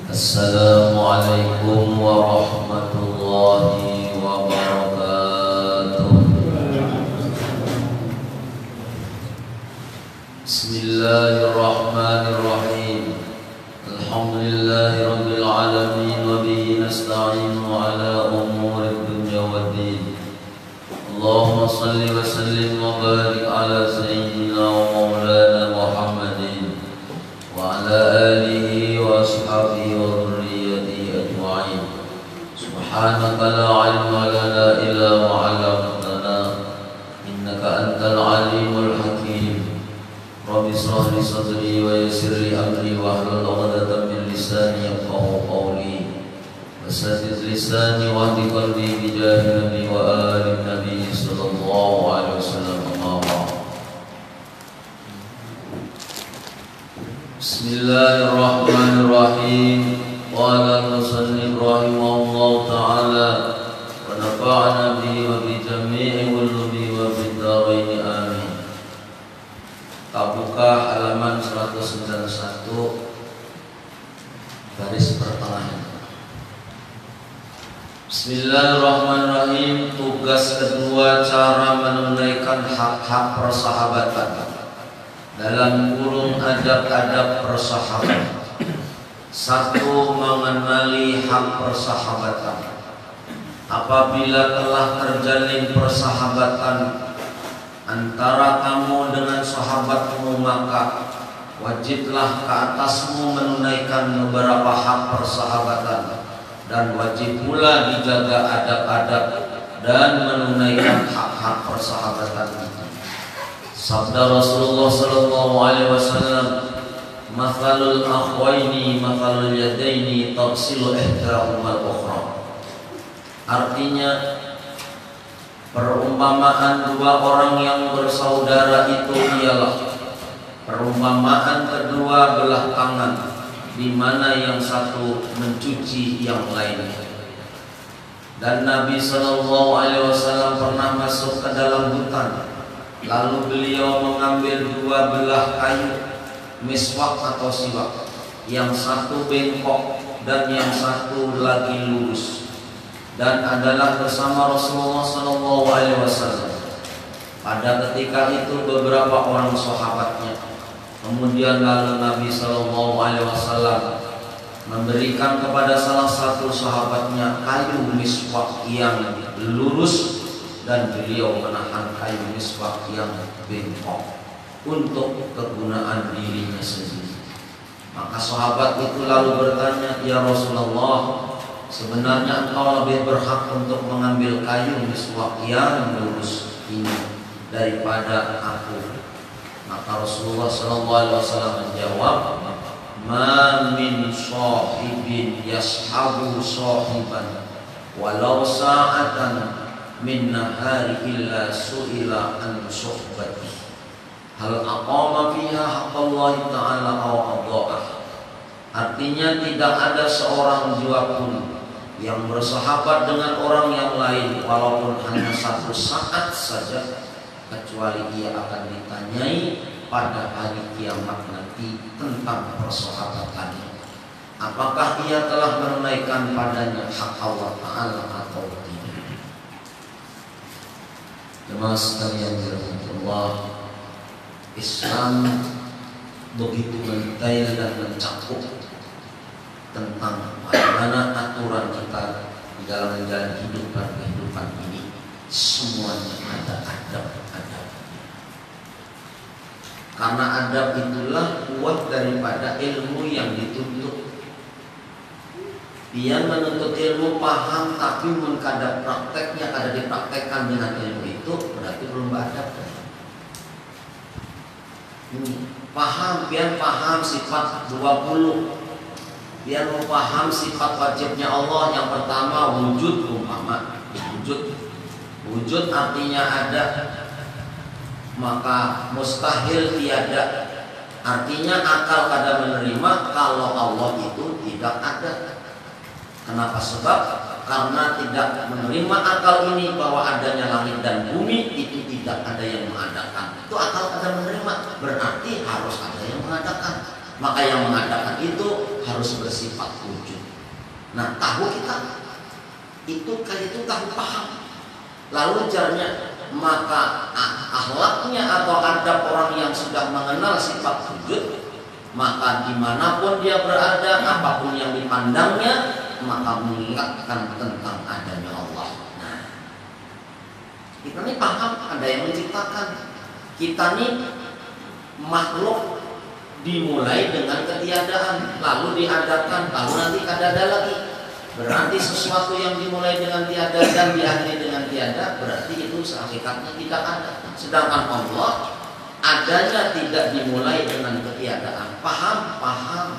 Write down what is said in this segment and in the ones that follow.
Assalamualaikum warahmatullahi wabarakatuh. Bismillahirrahmanirrahim. Alhamdulillahi rabbil alamin wa bihi nasta'inu ala umuri dunya waddin. Allahumma salli wa sallim wa barik ala sayyidina wa maulana Muhammadin wa ala alihi wa ashabihi wa dhurriyyatihi ajma'in. Subhanaka la ilma lana illa ma 'allamtana innaka antal alimul hakim. Rabbi shrah li sadri wa yassir li amri wa hlul 'uqdatam min lisani yafqahu qawli. Wasadid lisani wa hdi qalbi bi jahi nabi wa ali nabi sallallahu alaihi wasallam. Bismillahirrahmanirrahim. Qala al-musannif rahimahullahu ta'ala wa nafa'ana bihi wa bi jami'i ulubi wa bid dharain amin. Buka halaman 191 garis pertengahan. Bismillahirrahmanirrahim. Tugas kedua, cara menunaikan hak-hak persahabatan dalam kurung adab-adab persahabatan. 1. Mengenali hak persahabatan. Apabila telah terjalin persahabatan antara kamu dengan sahabatmu, maka wajiblah ke atasmu menunaikan beberapa hak persahabatan, dan wajib pula dijaga adab-adab dan menunaikan hak-hak persahabatan. Sabda Rasulullah sallallahu alaihi wasallam, "Mathalul akhwaini mathalul yadaini tafsilu ihdahumal ukhra." Artinya, perumpamaan dua orang yang bersaudara itu ialah perumpamaan kedua belah tangan, di mana yang satu mencuci yang lainnya. Dan Nabi sallallahu alaihi wasallam pernah masuk ke dalam hutan, lalu beliau mengambil dua belah kayu miswak atau siwak, yang satu bengkok dan yang satu lagi lurus, dan adalah bersama Rasulullah sallallahu alaihi wasallam. Pada ketika itu beberapa orang sahabatnya. Kemudian lalu Nabi sallallahu alaihi wasallam memberikan kepada salah satu sahabatnya kayu miswak yang lurus, dan beliau menahan kayu miswak yang bengkok untuk kegunaan dirinya sendiri. Maka sahabat itu lalu bertanya, "Ya Rasulullah, sebenarnya engkau lebih berhak untuk mengambil kayu miswak yang lurus ini daripada aku." Maka Rasulullah SAW menjawab, "Ma min sahibin yashabu sahiban walau sa'atan min nahari illa su'ila an suhbati hal aqama fiha haqqallahi ta'ala aw adha'ah." Artinya, tidak ada seorang jua pun yang bersahabat dengan orang yang lain walaupun hanya satu saat saja, kecuali ia akan ditanyai pada hari kiamat nanti tentang persahabatannya, apakah ia telah menunaikan padanya hak Allah Ta'ala atau tidak. Jemaah sekalian dirahmati Allah, Islam begitu mendetail dan mencakup tentang bagaimana aturan kita di dalam menjalani hidup dan kehidupan ini. Semuanya ada adab-adab. Karena adab itulah kuat daripada ilmu yang dituntut. Dia menuntut ilmu paham, tapi mengkadap prakteknya kada dipraktekkan dengan ilmu itu, berarti belum beradab. Ini paham, biar paham sifat 20. Biar mau paham sifat wajibnya Allah. Yang pertama wujud, umpama wujud artinya ada, maka mustahil tiada. Artinya akal kada menerima kalau Allah itu tidak ada. Kenapa? Sebab karena tidak menerima akal ini bahwa adanya langit dan bumi itu tidak ada yang mengadakan. Itu akal kada menerima, berarti harus ada yang mengadakan. Maka yang mengadakan itu harus bersifat wujud. Nah, tahu kita itu kayak itu tahu paham. Lalu jarnya, maka akhlaknya atau adab orang yang sudah mengenal sifat wujud, maka dimanapun dia berada, apapun yang dipandangnya, maka mengingatkan tentang adanya Allah. Nah, kita ini paham ada yang menciptakan. Kita ini makhluk dimulai dengan ketiadaan, lalu diadakan, lalu nanti ada lagi. Berarti sesuatu yang dimulai dengan tiada dan diakhiri dengan tiada, berarti itu hakikatnya tidak ada. Sedangkan Allah adanya tidak dimulai dengan ketiadaan. Paham.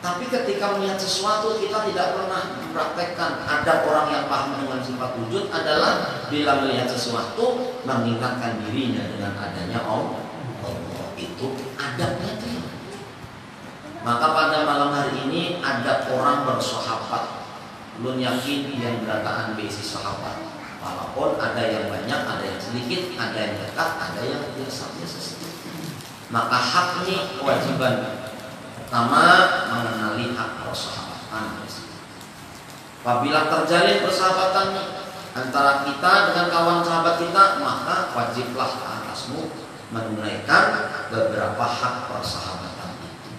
Tapi ketika melihat sesuatu, kita tidak pernah mempraktekkan. Ada orang yang paham dengan sifat wujud adalah bila melihat sesuatu mengingatkan dirinya dengan adanya Allah. Itu adabnya dia. Maka pada malam hari ini ada orang bersahabat. Belum yakin yang berataan besi sahabat. Walaupun ada yang banyak, ada yang sedikit, ada yang dekat, ada yang biasa-biasa sedikit. Maka hak ini kewajiban. Pertama, mengenali hak persahabatan. Apabila terjalin persahabatan antara kita dengan kawan sahabat kita, maka wajiblah atasmu menunaikan beberapa hak persahabatan itu.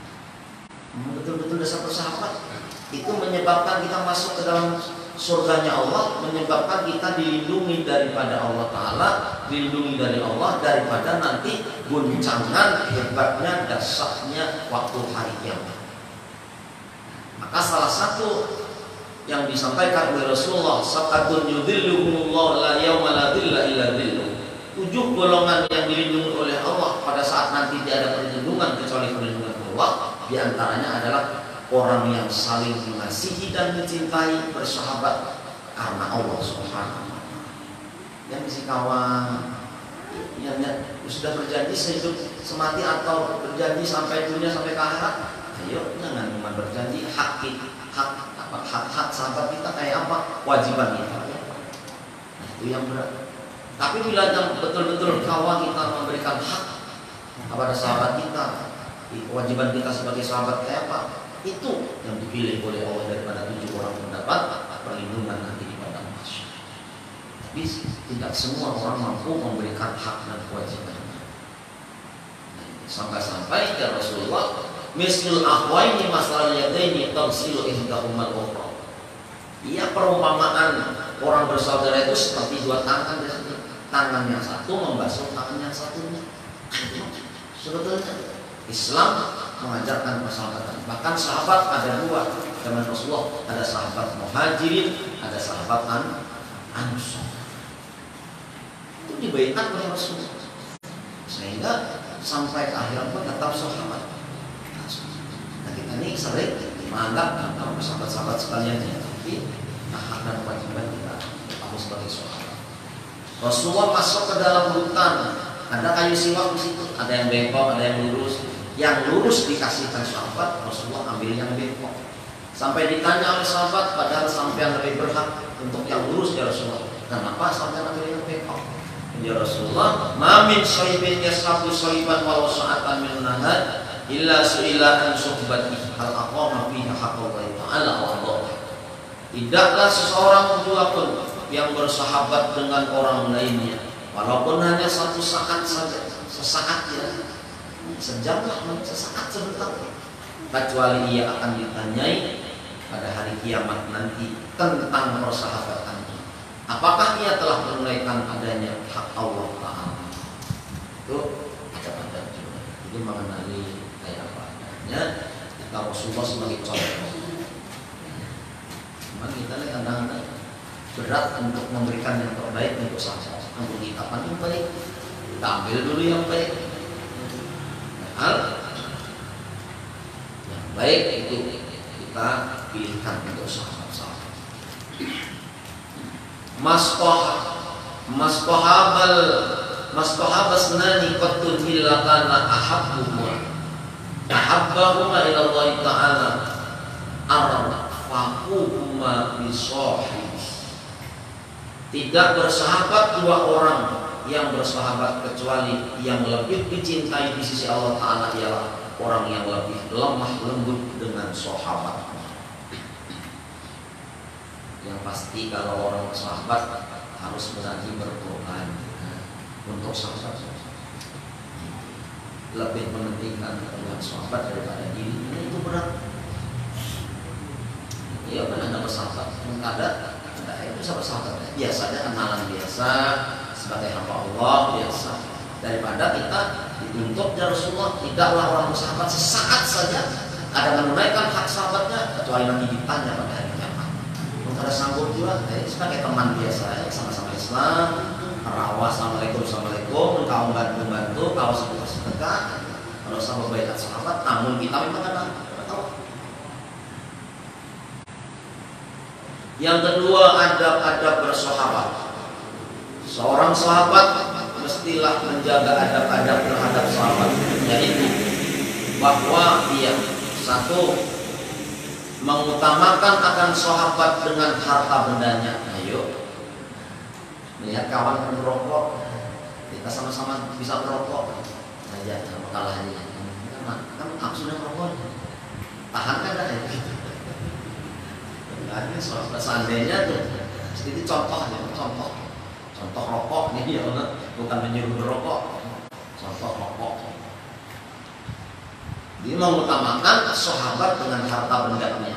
Betul-betul dasar persahabat itu menyebabkan kita masuk ke dalam surganya Allah, menyebabkan kita dilindungi daripada Allah Ta'ala, dilindungi dari Allah daripada nanti guncangan hebatnya dasarnya waktu hari kiamat. Maka salah satu yang disampaikan oleh Rasulullah, sab'atun yudhilluhumullah la yawma la dhilla illa dhilluh. 7 golongan yang dilindungi oleh Allah pada saat nanti tidak ada perlindungan kecuali perlindungan Allah. Di antaranya adalah orang yang saling mengasihi dan mencintai, bersahabat karena Allah Subhanahu wa ta'ala. Yang isi kawan yang sudah berjanji sehidup semati atau berjanji sampai dunia sampai ke akhirat. Ayo, jangan cuma berjanji, hak sahabat kita kayak apa? Kewajiban kita. Nah, itu yang berat. Tapi bila betul-betul kawan kita memberikan hak kepada sahabat kita, kewajiban kita sebagai sahabat kayak apa? Itu yang dipilih oleh Allah daripada 7 orang mendapat perlindungan nanti di padang mahsyar. Tapi tidak semua orang mampu memberikan hak dan kewajibannya. Sampai-sampai ya Rasulullah, mislul akhwaini masalal yadaini tagsilu ihdahumal ukhra. Iya, perumpamaan orang bersaudara itu seperti 2 tangan di sini. Tangan yang satu membasuh tangan yang satunya. Sebetulnya Islam mengajarkan persahabatan. Bahkan sahabat ada 2 zaman Rasulullah, ada sahabat Muhajirin, ada sahabat Ansor. Itu dibaiat oleh Rasulullah. Sehingga sampai ke akhirat pun tetap sahabat. Nah, kita ini sering menganggap kalau sahabat-sahabat sekalian ya, tapi hak dan kewajiban kita aku sebagai sahabat. Rasulullah masuk ke dalam hutan, ada kayu siwak di situ, ada yang bengkok, ada yang lurus. Yang lurus dikasihkan sahabat, Rasulullah ambil yang bengkok. Sampai ditanya oleh sahabat, padahal sampean lebih berhak untuk yang lurus ya Rasulullah. Kenapa sampean ambil yang bengkok? Ya Rasulullah, ma min syahibin yasrabu syahiban walau sa'atan min nahar illa su'ila an suhbati hal aqama fiha haqqallahi ta'ala wa Allah. Tidaklah seseorang pun yang bersahabat dengan orang lainnya, walaupun hanya satu saat saja, sesaat ya, sejam lah, sesaat sebentar, kecuali ia akan ditanyai pada hari kiamat nanti tentang persahabatan. Apakah ia telah menunaikan adanya hak Allah Ta'ala? Itu ada juga. Itu mengenali kayak apa adanya. Kita Rasulullah sebagai contoh. Cuma kita kadang-kadang berat untuk memberikan yang terbaik untuk sahabat. Untuk kita apa yang baik? Kita ambil dulu yang baik. Hal yang baik itu kita pilihkan untuk sahabat-sahabat. Maskohabasnani qatun hillatana ahabbahuma ila Allah Ta'ala arfaquhuma bisohib. Tidak bersahabat 2 orang yang bersahabat kecuali yang lebih dicintai di sisi Allah Ta'ala ialah orang yang lebih lemah lembut dengan sahabat. Yang pasti kalau orang sahabat harus berani berkorban untuk sahabat, lebih mementingkan keperluan sahabat daripada dirinya, itu berat. Ya kan Anda bersahabat, ada itu sahabat biasanya kenalan biasa sebagai hamba Allah biasa, daripada kita dituntut ya Rasulullah. Tidaklah orang bersahabat sesaat saja ada menunaikan hak sahabatnya kecuali nanti ditanya pada hari kiamat. Ada sanggup juga sebagai teman biasa sama-sama Islam, merawat assalamualaikum, kau bantu kau sedekah, kalau sama baikat sahabat. Namun kita memang kadang tahu. Yang kedua, adab-adab bersahabat. Seorang sahabat mestilah menjaga adab-adab terhadap sahabat, yaitu bahwa dia satu, mengutamakan akan sahabat dengan harta bendanya. Ayo, melihat kawan merokok, kita sama-sama bisa merokok aja, sama kalah aja. Kan aku sudah merokok, tahan kan ada gitu. Hanya sahabat seandainya tuh, sedikit contoh aja, contoh rokok nih ya, bukan menyuruh berokok, contoh rokok. Dia mengutamakan sahabat dengan harta bendanya,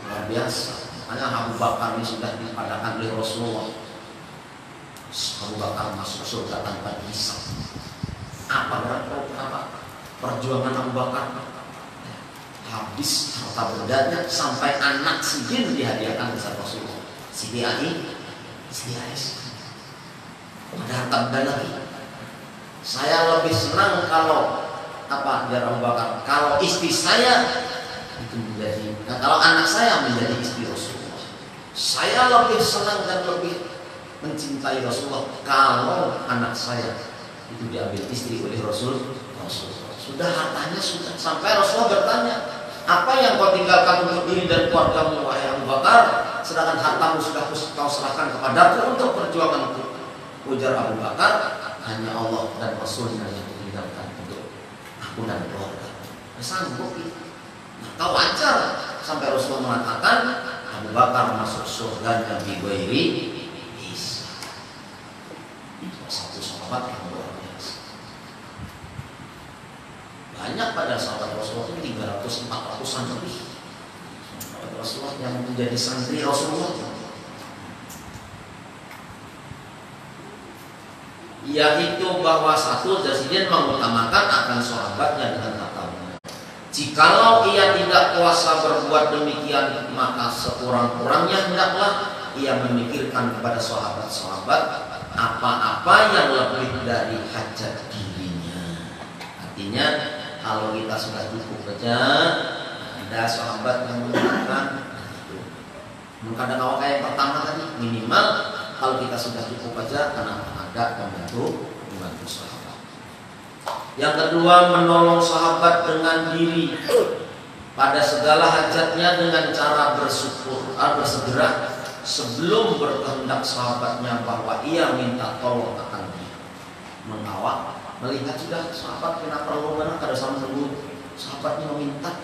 luar biasa. Makanya Abu Bakar ini sudah dipadakan oleh Rasulullah. Abu Bakar masuk surga tanpa hisab. Apa perjuangan Abu Bakar? Habis harta bendanya sampai anak Sidin dihadiahkan kepada Rasulullah. Siti Aisyah. Ada harta benda lagi. Saya lebih senang kalau biar Abu Bakar, kalau istri saya itu menjadi, kalau anak saya menjadi istri Rasulullah. Saya lebih senang dan lebih mencintai Rasulullah kalau anak saya itu diambil istri oleh Rasulullah. Sudah hartanya sudah, sampai Rasulullah bertanya, apa yang kau tinggalkan untuk diri dan keluargamu wahai Abu Bakar, sedangkan hartamu sudah kau serahkan kepadaku untuk perjuanganku. Ujar Abu Bakar, hanya Allah dan Rasulnya yang ditinggalkan dan keluarga. Sanggup gitu. Nah, wajar sampai Rasulullah mengatakan Abu Bakar masuk surga Nabi Ghairi Isa. Satu sahabat yang luar biasa. Banyak pada sahabat Rasulullah itu 300-400an lebih. Sahabat Rasulullah yang menjadi santri Rasulullah. Yaitu bahwa satu, Presiden mengutamakan akan sahabatnya dengan harta benda. Jikalau ia tidak kuasa berbuat demikian, maka sekurang-kurangnya hendaklah ia memikirkan kepada sahabat-sahabat apa-apa yang lebih dari hajat dirinya. Artinya kalau kita sudah cukup saja, ada sahabat yang mengatakan kadang awal kayak pertama tadi, minimal kalau kita sudah cukup saja, karena ada membantu sahabat. Yang kedua, menolong sahabat dengan diri pada segala hajatnya dengan cara bersegera sebelum berkehendak sahabatnya bahwa ia minta tolong akan dia. Mengawal, melihat sudah sahabat kena perlu mana, kada usah menunggu sahabatnya meminta.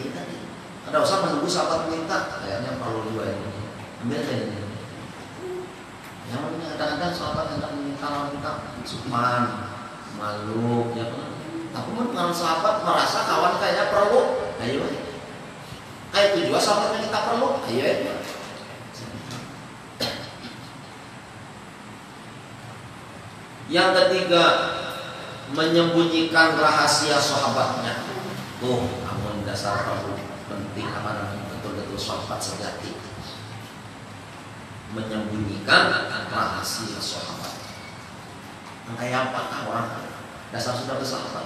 Iya tadi, kada usah menunggu sahabat meminta, kayaknya perlu juga ini. Ambil aja ini. Yang namanya kadang-kadang sahabat hendak meminta lawan kita Sukman, malu, ya kan? Tapi kalau sahabat merasa kawan kayaknya perlu, ayo. Kayak itu juga sahabat yang kita perlu, ayo. Yang ketiga, menyembunyikan rahasia sahabatnya. Tuh, namun dasar perlu penting amanah betul-betul sahabat sejati. Menyembunyikan rahasia sahabat. Kayak apa orang dasar sudah bersahabat?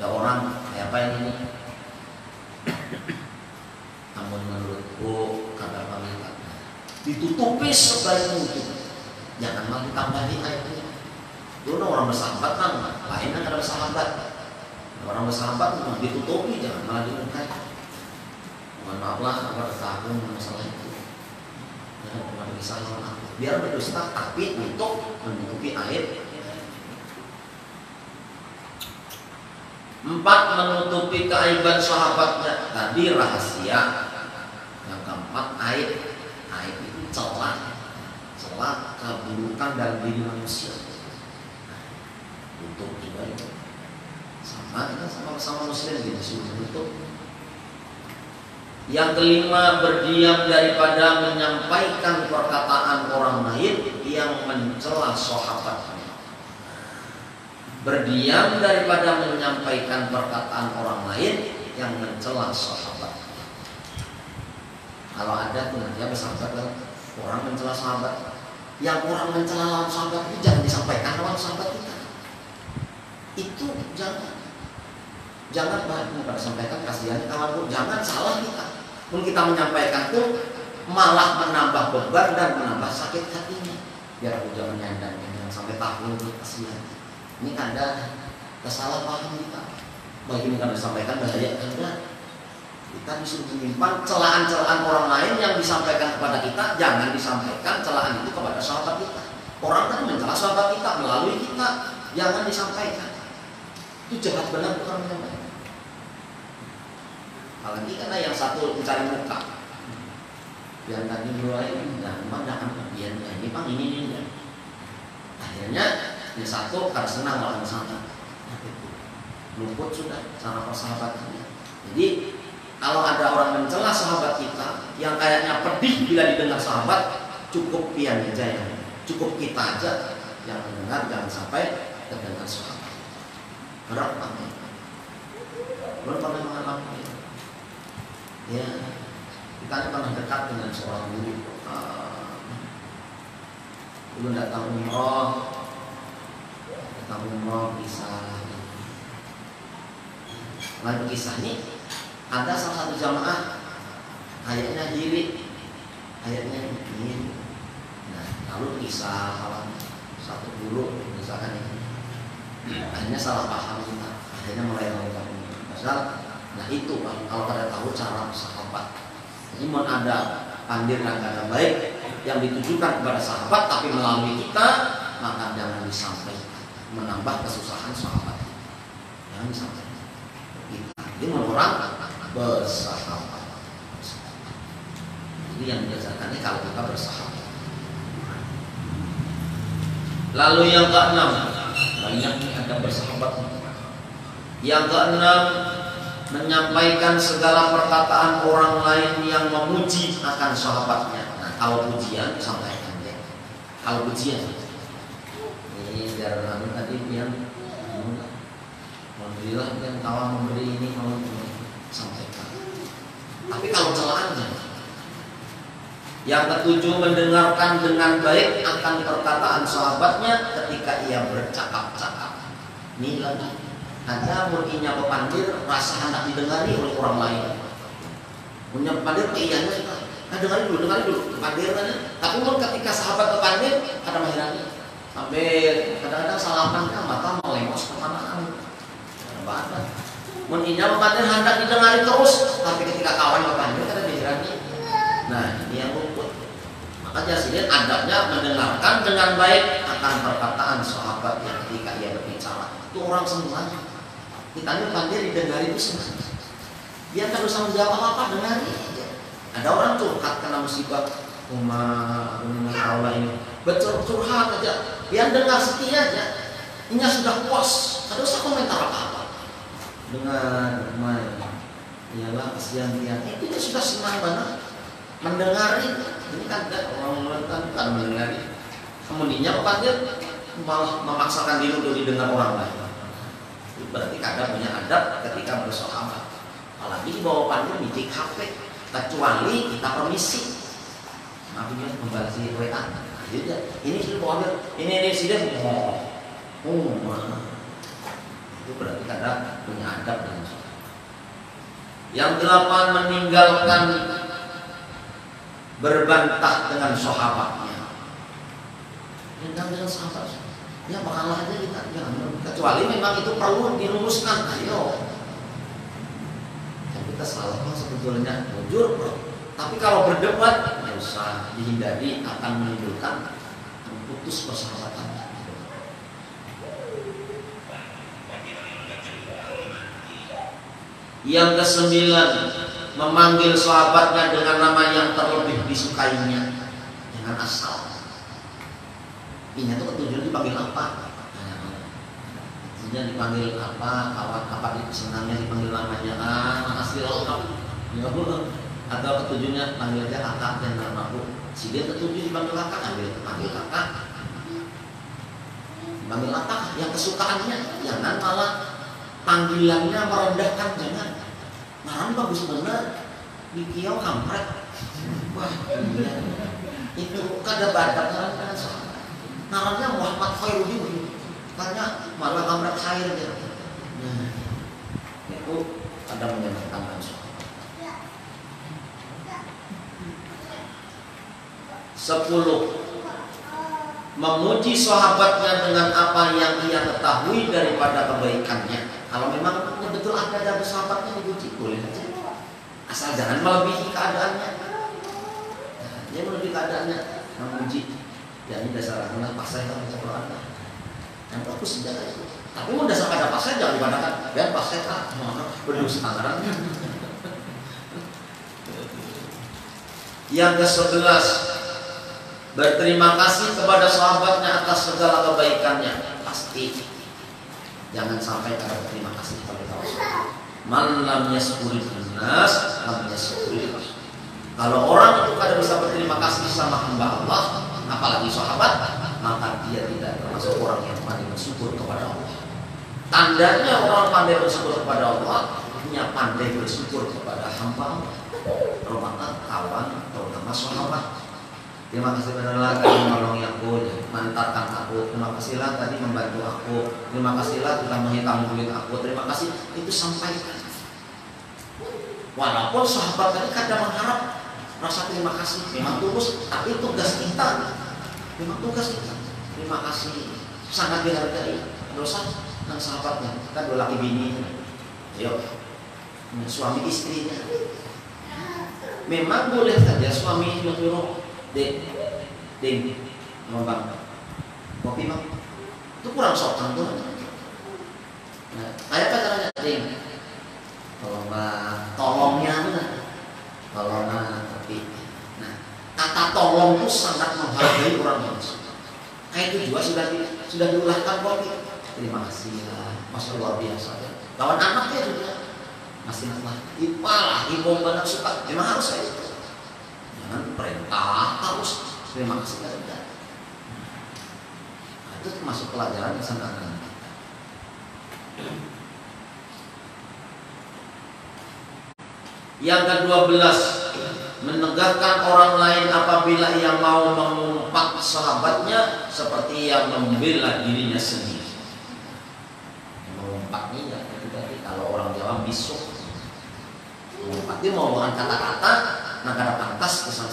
Ya orang kayak apa ini? Namun menurutku kata pamitan ditutupi sebaik mungkin. Jangan malah ditambahin aibnya. Dulu orang bersahabat kan, lain kan ada bersahabat. Orang bersahabat ditutupi, jangan malah diungkap. Mohon maaf lah, apa tertahan masalah itu. Biar berdusta tapi untuk menutupi aib. 4, menutupi keaiban sahabatnya. Tadi rahasia. Yang keempat, aib. Aib itu celah keburukan dalam diri manusia. Tutup juga itu. Sama kita sama muslim gitu suruh tutup. Yang kelima, berdiam daripada menyampaikan perkataan orang lain yang mencela sahabatnya. Berdiam daripada menyampaikan perkataan orang lain yang mencela sahabat. Kalau ada tuh nanti bersahabat orang mencela sahabat. Yang orang mencela lawan sahabat itu jangan disampaikan lawan sahabat kita. Itu jangan pada sampaikan, kasihan kawan, jangan salah kita. Pun kita menyampaikan tuh malah menambah beban dan menambah sakit hatinya. Biar aku jangan nyandang sampai tahun ini kasihan. Ini ada kesalahpahaman kita. Bagaimana kalau disampaikan bahaya enggak? Kita disuruh menyimpan celaan-celaan orang lain yang disampaikan kepada kita. Jangan disampaikan celaan itu kepada sahabat kita. Orang kan mencela sahabat kita melalui kita. Jangan disampaikan. Itu jahat benar bukan menyampaikan. Apalagi karena yang satu mencari muka. Yang tadi mulai ini bang ini. Akhirnya yang satu karena senang lawan sana. Luput sudah cara persahabatannya. Jadi kalau ada orang mencela sahabat kita yang kayaknya pedih bila didengar sahabat, cukup pian aja ya. Cukup kita aja yang mendengar, jangan sampai terdengar sahabat. Berat banget. Belum pernah mengalami. Ya, kita pernah dekat dengan seorang guru. Dulu datang umroh kisah. Lalu kisah ini ada salah satu jamaah ayatnya diri, ayatnya ini. Nah, lalu kisah satu guru misalkan ini, akhirnya salah paham kita, akhirnya mulai melakukan pasal. Nah itu kalau pada tahu cara sahabat. Jadi mau ada pandir dan kata baik yang ditujukan kepada sahabat tapi melalui kita, maka jangan disampaikan, menambah kesusahan sahabat. Jangan disampaikan. Ini orang bersahabat. Jadi yang diajarkan ini kalau kita bersahabat. Lalu yang keenam, banyak nih ada bersahabat. Yang keenam, menyampaikan segala perkataan orang lain yang memuji akan sahabatnya. Nah, kalau pujian sampaikan ya. Kalau pujian, ini darah tadi yang alhamdulillah yang kawan memberi ini kalau sampaikan. Tapi kalau celaan jangan. Yang ketujuh, mendengarkan dengan baik akan perkataan sahabatnya ketika ia bercakap-cakap. Ini lagi. Ada mungkinnya pepandir rasa hendak didengari oleh orang lain. Punya pepandir keiannya suka. Dengarin dulu pepandir kan. Tapi ketika sahabat pepandir ada mahirannya. Sampai kadang-kadang salaman kan mata melengos kemana-mana. Ada. Mungkinnya pepandir hendak didengari terus, tapi ketika kawan pepandir ada mahirannya. Nah ini yang luput. Maka jadinya adabnya mendengarkan dengan baik akan perkataan sahabat yang ketika ia berbicara. Itu orang semuanya. Kita ini pandir didengari itu senang. Dia tak usah menjawab apa-apa, dengari aja. Ada orang curhat karena musibah Allah ini. Betul curhat aja. Dia dengar setia aja. Ini sudah puas. Tak usah komentar apa-apa. Dengar, iyalah kasihan dia. Itu dia sudah senang banget. Mendengari. Ini kan orang kan mendengari. Kemudiannya pandir malah memaksakan diri untuk didengar orang lain. Berarti kadang punya adab ketika bersahabat. Apalagi di bawah pandir bidik HP, kecuali kita permisi. Maafnya membalas WA. Ini sudah bawa ini sudah itu berarti kadang punya adab dengan sahabat. Yang 8, meninggalkan berbantah dengan sahabatnya. Dengan sahabat. Ya mengalah aja kita, kecuali memang itu perlu diluruskan. Ayo, yang kita salah sebetulnya jujur, bro. Tapi kalau berdebat, nggak usah dihindari, akan menimbulkan putus persahabatan. Yang kesembilan, memanggil sahabatnya dengan nama yang terlebih disukainya, jangan asal. Ini tuh ketujuan dipanggil apa? Ketujuan dipanggil apa? Kawan apa senangnya dipanggil namanya asli lengkap. Ya atau ketujuannya panggil aja kakak dan namaku. Si dia ketujuh dipanggil kakak, panggil kakak. Panggil kakak yang kesukaannya, jangan malah panggilannya merendahkan, jangan. Naran bagus bener, di kiau kampret. Wah, iya. Itu kada badak naran kan sahabat. Narannya Muhammad Khairuddin, karena malah kampret khair aja. Nah, itu ada menyenangkan langsung. 10. Memuji sahabatnya dengan apa yang ia ketahui daripada kebaikannya. Kalau memang betul ada sahabatnya dipuji, boleh aja. Asal jangan melebihi keadaannya. Nah, dia melebihi keadaannya, memuji. Ya ini dasar anak pasai kan baca Quran. Yang bagus saja itu. Tapi mau dasar ada pasai jangan dibandingkan. Biar pasai kan berdosa anggaran. Yang ke-11, berterima kasih kepada sahabatnya atas segala kebaikannya. Pasti jangan sampai kada berterima kasih kepada Rasul. Man lam yaskurin nas, lam yaskurin. Kalau orang itu kada bisa berterima kasih sama hamba Allah, apalagi sahabat, maka dia tidak termasuk orang yang pandai bersyukur kepada Allah. Tandanya orang pandai bersyukur kepada Allah, dia pandai bersyukur kepada hamba Allah, terutama kawan, terutama sahabat. Terima kasih benar tadi menolongi aku, mengantarkan aku. Terima kasihlah tadi membantu aku. Terima kasihlah telah menghitam kulit aku. Terima kasih, itu sampaikan. Walaupun sahabat tadi kadang mengharap rasa terima kasih, memang tulus, tapi tugas kita, memang tugas kita. Terima kasih, sangat dihargai. Dosa dan sahabatnya, kan dua laki bini, yuk, suami istrinya. Memang boleh saja suami menyuruh Ding, mau bang, kopi bang, itu kurang sopan tuh. Nah, kayak apa caranya, Ding? Tolong bang, tolongnya tuh, tolong bang, kopi. Nah, kata tolong tuh sangat menghargai orang manusia. Kayak itu juga sudah diulahkan kopi. Terima kasih ya, masya luar biasa ya. Kawan anaknya juga masih lah, ipalah, ibu banyak suka, memang harus kayak itu. Jangan perintah harus terima kasih kepada. Nah, itu termasuk pelajaran yang sangat penting. Yang ke-12, menegakkan orang lain apabila ia mau mengumpat sahabatnya seperti yang membela dirinya sendiri. Mengumpat ini ya, kalau orang Jawa bisuk. Mengumpat dia mau bawakan kata-kata, nah kada pantas kesan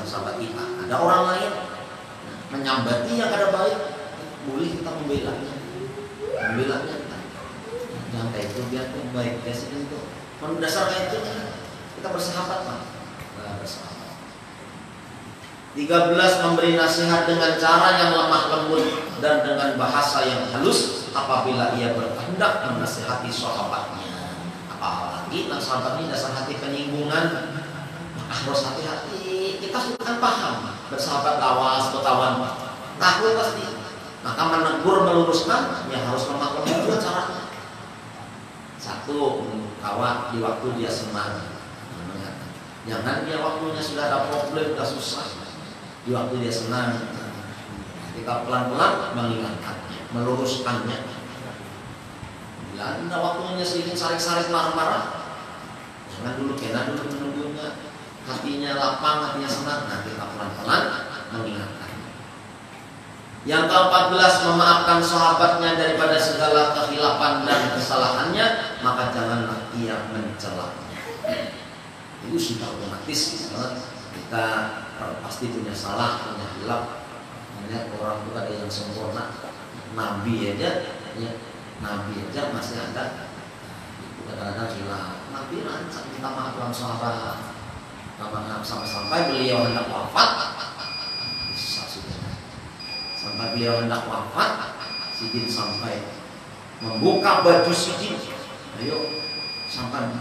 sahabat kita. Ada orang lain menyambati yang kada baik, boleh kita membelanya kita. Jangan kayak itu, biar baik biasa itu. Kalau dasar kayak itu kita bersahabat lah. Nah, bersahabat. 13, memberi nasihat dengan cara yang lemah lembut dan dengan bahasa yang halus apabila ia berkehendak menasihati sahabatnya. Apalagi sahabat ini dasar hati penyinggungan, maka harus hati-hati. Kita sudah paham bersahabat lawas, berkawan, takut pasti. Maka menegur, meluruskan, ya harus lemah lembut juga caranya. Satu, kawan di waktu dia senang, jangan dia waktunya sudah ada problem, sudah susah. Di waktu dia senang, kita pelan-pelan mengingatkannya, meluruskannya. Bila ada waktunya sedikit sarik-sarik marah-marah, jangan dulu, kena dulu menunggunya. Hatinya lapang, hatinya senang, nah kita pelan-pelan mengingatkan. Yang ke-14, memaafkan sahabatnya daripada segala kekhilafan dan kesalahannya, maka janganlah ia mencelaknya. Itu sudah otomatis kita pasti punya salah, punya khilaf. Banyak orang itu ada yang sempurna, Nabi aja, ya, Nabi aja masih ada kadang-kadang khilaf. Nabi rancang minta maaf dengan sahabat, maaf sampai beliau hendak wafat. Sampai beliau hendak wafat, Sidin sampai membuka baju Sidin. Ayo, sampai.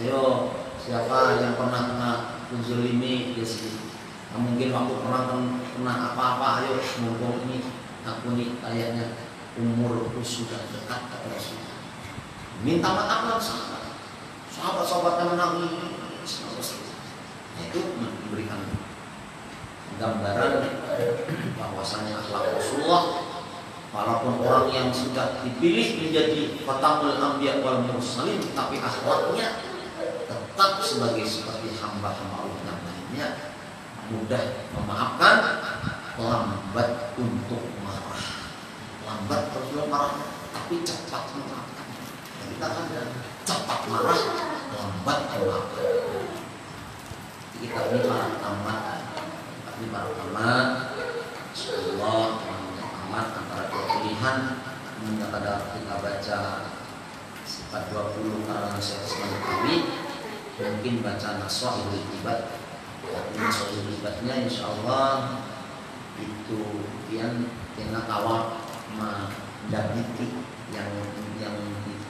Ayo, siapa yang pernah kena menzalimi di sini? Nah, mungkin waktu pernah kena apa-apa, ayo mumpung ini aku nih kayaknya umurku sudah dekat kepada Rasulullah. Minta maaf langsung. Sahabat-sahabat yang menangis, itu memberikan gambaran bahwasanya akhlak Rasulullah, walaupun orang yang sudah dipilih menjadi khatamul anbiya wal mursalin, tapi akhlaknya tetap seperti hamba-hamba Allah yang lainnya, mudah memaafkan, lambat untuk marah. Lambat Rasulullah marah, tapi cepat memaafkan. Kita ada cepat marah, lambat memaafkan. Kita ini para tamat, Allah tamat antara dua pilihan. Pada kita baca sifat 20 karena saya Nawawi, mungkin baca Nasrahul Ibad. Tapi Nasrahul Ibadnya insya Allah itu yang kawal mendapati yang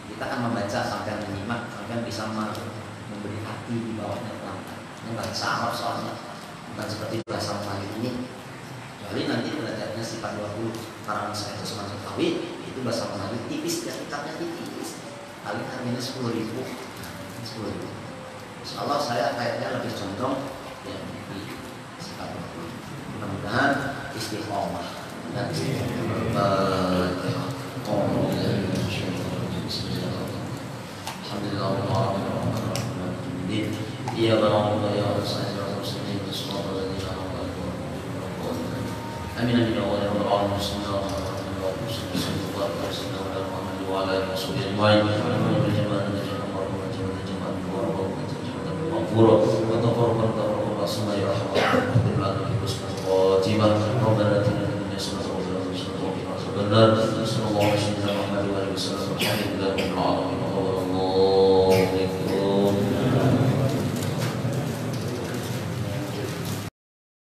kita akan membaca sampai menyimak sampai bisa memberi hati di bawahnya pelan-pelan. Ini bahasa Arab soalnya bukan seperti bahasa Melayu ini. Kecuali nanti belajarnya sifat 20 karangan saya Nawawi itu bahasa Melayu tipis, ya kitabnya tipis. Paling harganya 10.000. Insya Allah saya kayaknya lebih condong yang di sifat 20. Mudah-mudahan istiqomah dan Amin amin ya Allah ya Rabbal alamin. Sallallahu alaihi wasallam.